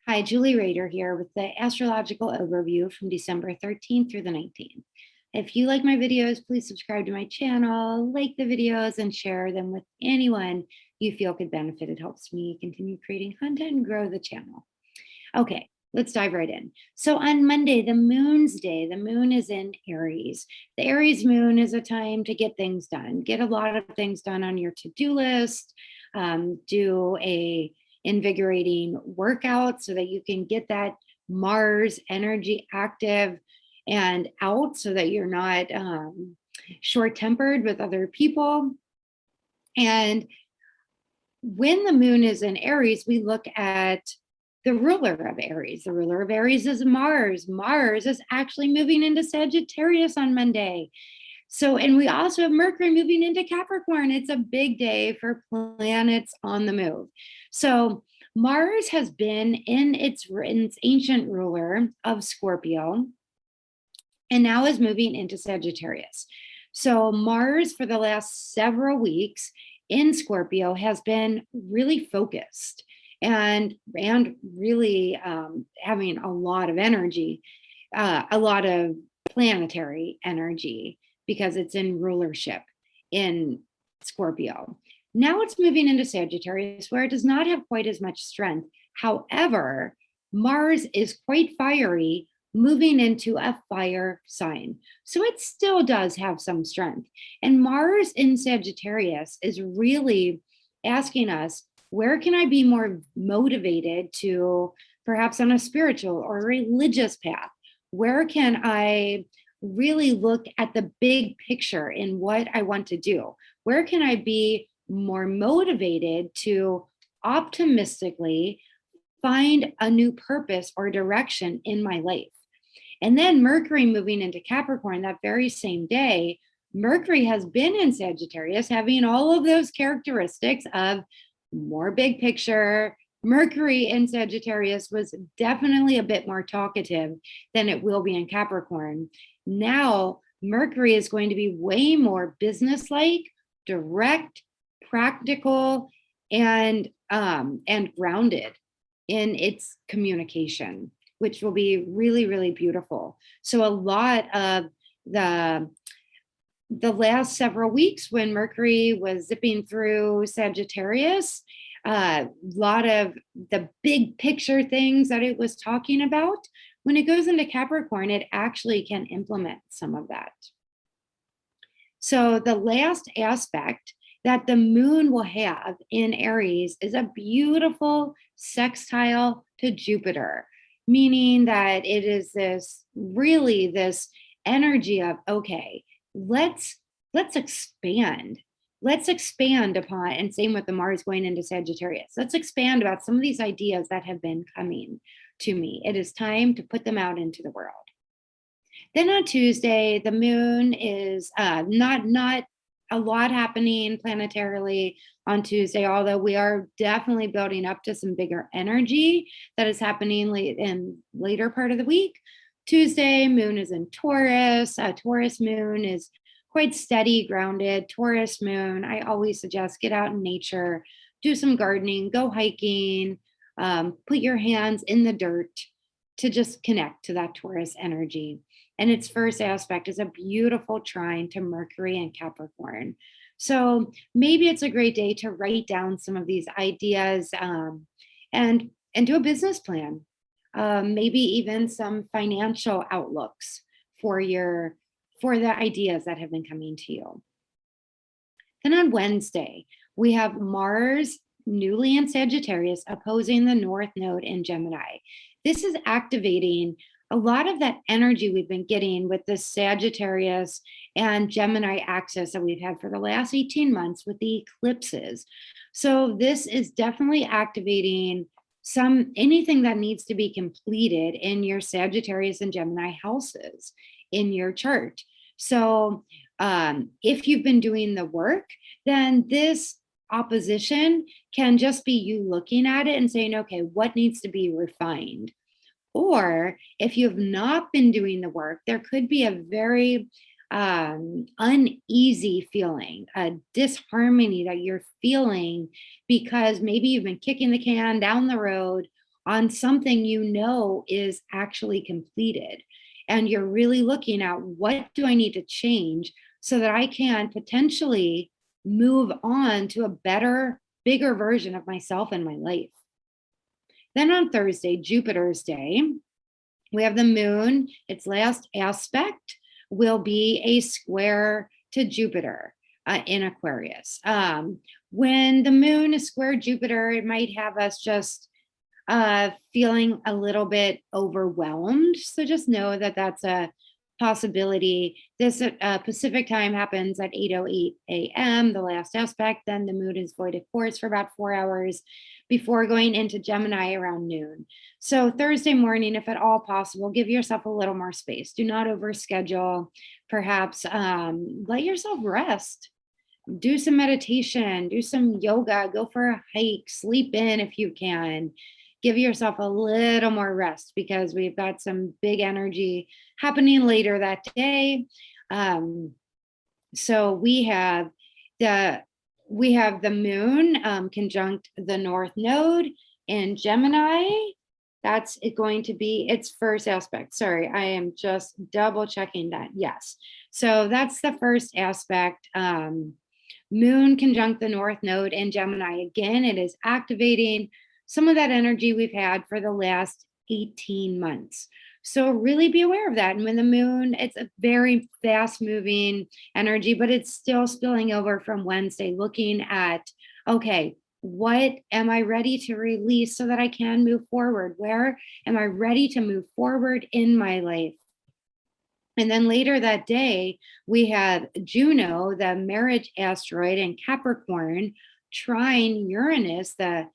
Hi, Julie Rader here with the astrological overview from December 13th through the 19th. If you like my videos, please subscribe to my channel, like the videos, and share them with anyone you feel could benefit. It helps me continue creating content and grow the channel. Okay, let's dive right in. So on Monday, the moon's day, the moon is in Aries. The Aries moon is a time to get things done, get a lot of things done on your to-do list, do a invigorating workout so that you can get that Mars energy active and out so that you're not short-tempered with other people. And when the moon is in Aries, we look at the ruler of Aries. The ruler of Aries is Mars. Mars is actually moving into Sagittarius on Monday. So, and we also have Mercury moving into Capricorn. It's a big day for planets on the move. So Mars has been in its ancient ruler of Scorpio and now is moving into Sagittarius. So Mars for the last several weeks in Scorpio has been really focused and really having a lot of energy, a lot of planetary energy because it's in rulership in Scorpio. Now it's moving into Sagittarius where it does not have quite as much strength. However, Mars is quite fiery, moving into a fire sign. So it still does have some strength. And Mars in Sagittarius is really asking us, where can I be more motivated to perhaps on a spiritual or religious path? Where can I really look at the big picture in what I want to do? Where can I be more motivated to optimistically find a new purpose or direction in my life? And then Mercury moving into Capricorn that very same day, Mercury has been in Sagittarius, having all of those characteristics of more big picture. Mercury in Sagittarius was definitely a bit more talkative than it will be in Capricorn. Now, Mercury is going to be way more business-like, direct, practical, and grounded in its communication, which will be really, really beautiful. So a lot of the last several weeks when Mercury was zipping through Sagittarius, a lot of the big picture things that it was talking about, when it goes into Capricorn, it actually can implement some of that. So the last aspect that the moon will have in Aries is a beautiful sextile to Jupiter, meaning that it is this energy of, okay, let's expand. Let's expand upon, and same with the Mars going into Sagittarius. Let's expand about some of these ideas that have been coming to me. It is time to put them out into the world. Then on Tuesday, the moon is not a lot happening planetarily on Tuesday, although we are definitely building up to some bigger energy that is happening in later part of the week. Tuesday, moon is in Taurus. Taurus moon is quite steady, grounded. Taurus moon, I always suggest get out in nature, do some gardening, go hiking, put your hands in the dirt to just connect to that Taurus energy. And its first aspect is a beautiful trine to Mercury and Capricorn. So maybe it's a great day to write down some of these ideas and do a business plan. Maybe even some financial outlooks for the ideas that have been coming to you. Then on Wednesday, we have Mars newly in Sagittarius opposing the North Node in Gemini. This is activating a lot of that energy we've been getting with the Sagittarius and Gemini axis that we've had for the last 18 months with the eclipses. So this is definitely activating anything that needs to be completed in your Sagittarius and Gemini houses in your chart. So if you've been doing the work, then this opposition can just be you looking at it and saying, okay, what needs to be refined? Or if you have not been doing the work, there could be a very uneasy feeling, a disharmony that you're feeling because maybe you've been kicking the can down the road, on something you know is actually completed. And you're really looking at, what do I need to change so that I can potentially move on to a better, bigger version of myself in my life. Then on Thursday, Jupiter's day, we have the moon. Its last aspect will be a square to Jupiter in Aquarius. When the moon is square Jupiter, it might have us just feeling a little bit overwhelmed. So just know that that's a possibility. This Pacific time happens at 8:08 a.m., the last aspect. Then the moon is void of course for about 4 hours before going into Gemini around noon. So Thursday morning, if at all possible, give yourself a little more space. Do not overschedule. Perhaps let yourself rest. Do some meditation, do some yoga, go for a hike, sleep in if you can. Give yourself a little more rest because we've got some big energy happening later that day. So we have the moon conjunct the north node in Gemini. That's going to be its first aspect. Sorry, I am just double checking that. Yes. So that's the first aspect. Moon conjunct the north node in Gemini. Again, it is activating some of that energy we've had for the last 18 months. So really be aware of that. And when the moon, it's a very fast moving energy, but it's still spilling over from Wednesday, looking at, okay, what am I ready to release so that I can move forward? Where am I ready to move forward in my life? And then later that day, we have Juno, the marriage asteroid in Capricorn, trine Uranus, the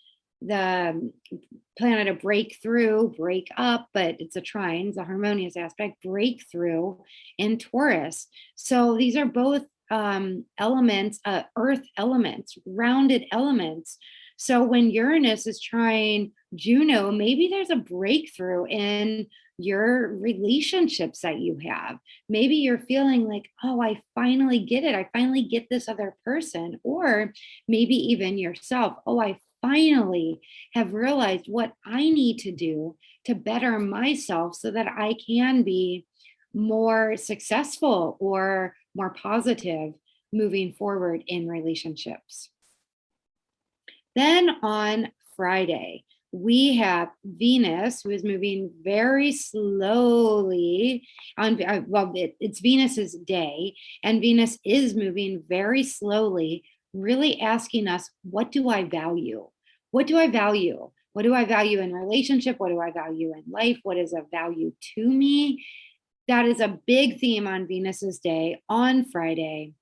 planet of breakthrough, break up, but it's a trine, it's a harmonious aspect, breakthrough in Taurus. So these are both elements, earth elements, rounded elements. So when Uranus is trying Juno, maybe there's a breakthrough in your relationships that you have. Maybe you're feeling like, oh, I finally get it. I finally get this other person. Or maybe even yourself. Oh, I finally have realized what I need to do to better myself so that I can be more successful or more positive moving forward in relationships. Then on Friday, we have Venus, who is moving very slowly on, it's Venus's day, and Venus is moving very slowly, really asking us, what do I value? What do I value? What do I value in relationship? What do I value in life? What is of value to me? That is a big theme on Venus's day on Friday.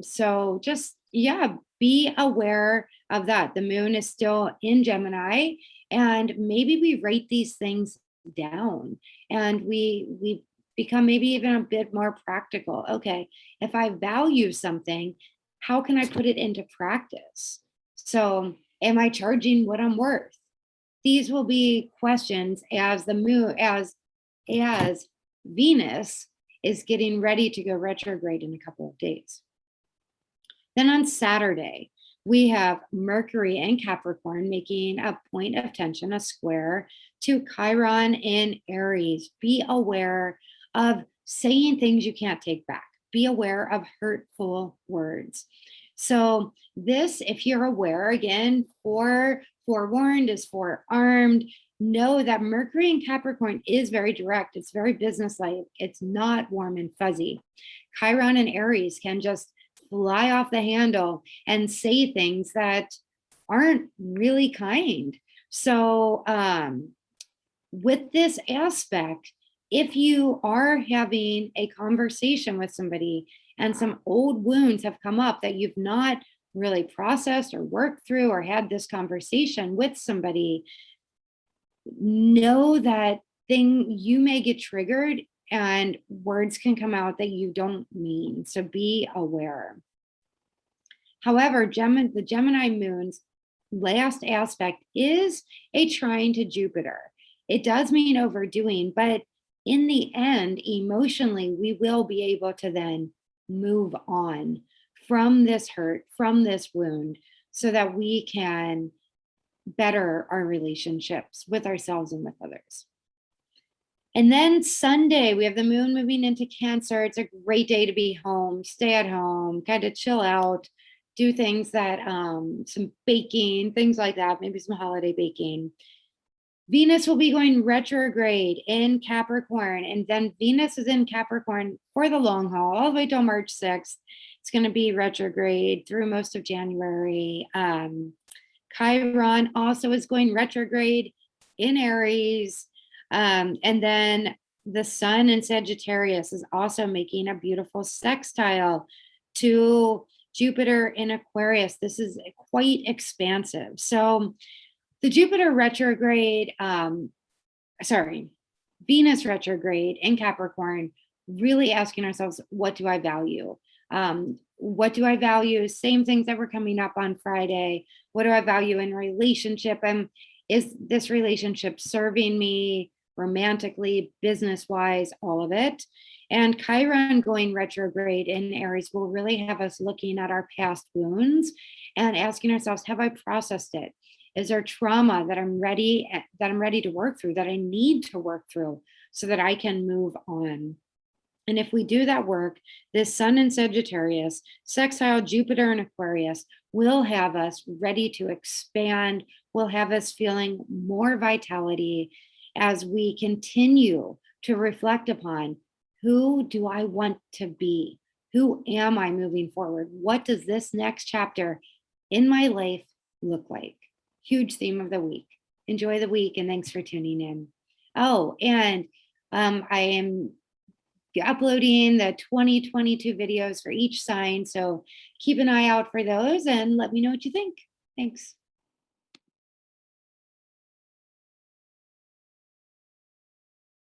So just, yeah, be aware of that. The moon is still in Gemini, and maybe we write these things down and we become maybe even a bit more practical. Okay, if I value something, how can I put it into practice? So, am I charging what I'm worth? These will be questions as the moon, as Venus is getting ready to go retrograde in a couple of days. Then on Saturday, we have Mercury and Capricorn making a point of tension, a square to Chiron in Aries. Be aware of saying things you can't take back. Be aware of hurtful words. So this, if you're aware, again, forewarned is forearmed. Know that Mercury in Capricorn is very direct. It's very businesslike. It's not warm and fuzzy. Chiron and Aries can just fly off the handle and say things that aren't really kind. So with this aspect, if you are having a conversation with somebody and some old wounds have come up that you've not really processed or worked through or had this conversation with somebody, know that you may get triggered and words can come out that you don't mean. So be aware. However, the Gemini moon's last aspect is a trine to Jupiter. It does mean overdoing, but in the end, emotionally, we will be able to then move on from this hurt, from this wound, so that we can better our relationships with ourselves and with others. And then Sunday, we have the moon moving into Cancer. It's a great day to be home, stay at home, kind of chill out, do things that, some baking, things like that, maybe some holiday baking. Venus will be going retrograde in Capricorn, and then Venus is in Capricorn for the long haul, all the way till March 6th. It's going to be retrograde through most of January. Chiron also is going retrograde in Aries. And then the sun in Sagittarius is also making a beautiful sextile to Jupiter in Aquarius. This is quite expansive. So the Jupiter retrograde, Venus retrograde in Capricorn, really asking ourselves, what do I value? What do I value? Same things that were coming up on Friday. What do I value in relationship? And is this relationship serving me romantically, business-wise, all of it? And Chiron going retrograde in Aries will really have us looking at our past wounds and asking ourselves, have I processed it? Is there trauma that I'm ready to work through, that I need to work through so that I can move on? And if we do that work, this sun in Sagittarius, sextile Jupiter in Aquarius, will have us ready to expand, will have us feeling more vitality as we continue to reflect upon, who do I want to be? Who am I moving forward? What does this next chapter in my life look like? Huge theme of the week. Enjoy the week, and thanks for tuning in. Oh, and I am uploading the 2022 videos for each sign. So keep an eye out for those and let me know what you think. Thanks.